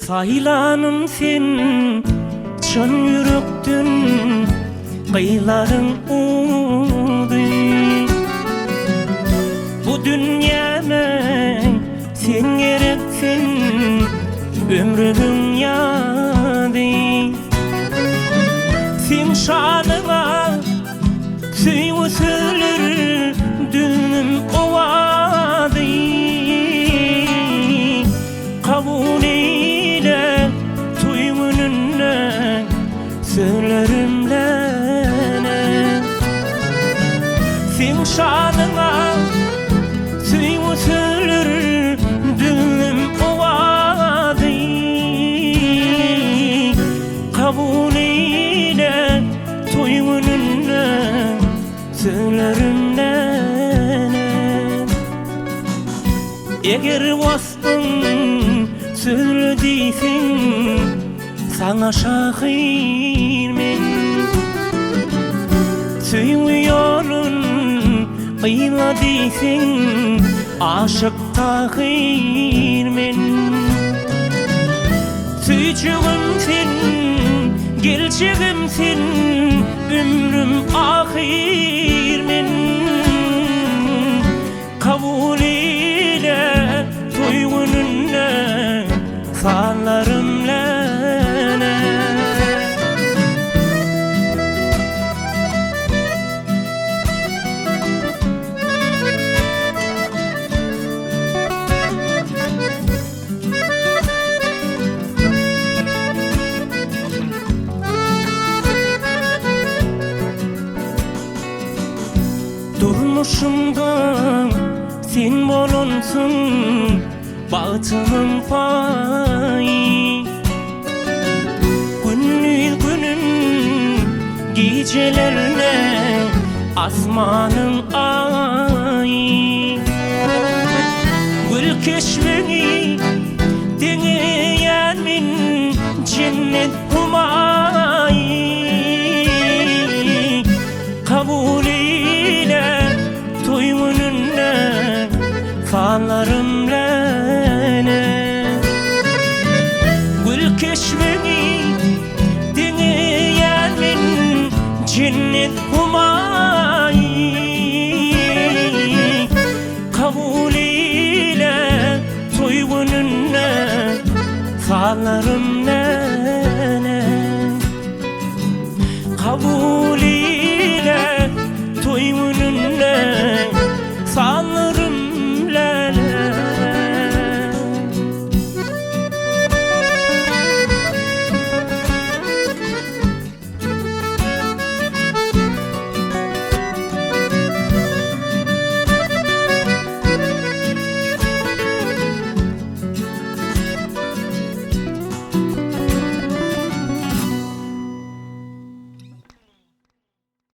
Saylanım sen çın yürekten kıyların uğdu. Bu dünyama sen gereksin ömrümün yadı. Sen şanına süyü söyler dünüm ovadı. Kabul eyle tuygununla söylerimlene. Sen şanına süyü söyler dünüm ovadı. Kabul eyle tuygununla söylerimlene. Eğer vasfın söylediysen sana şahir men. Söylüyorun kıyladıysen aşık tahir men. Süyçüğüm sen, gelçeğim sen, ömrüm ahir men. Kabul eyle tuygununla sallarımlene. Durmuşumda sen bolunsun bağıtımın payı. Günlü günün gecelerine asmanın ayı. Gül keşfini deneyen min cennet humayı. Kabul eyle tuygununla fallarımlene. Gül keşfini deneyen min cennet humayı. Kabul eyle tuygununla fallarımlene.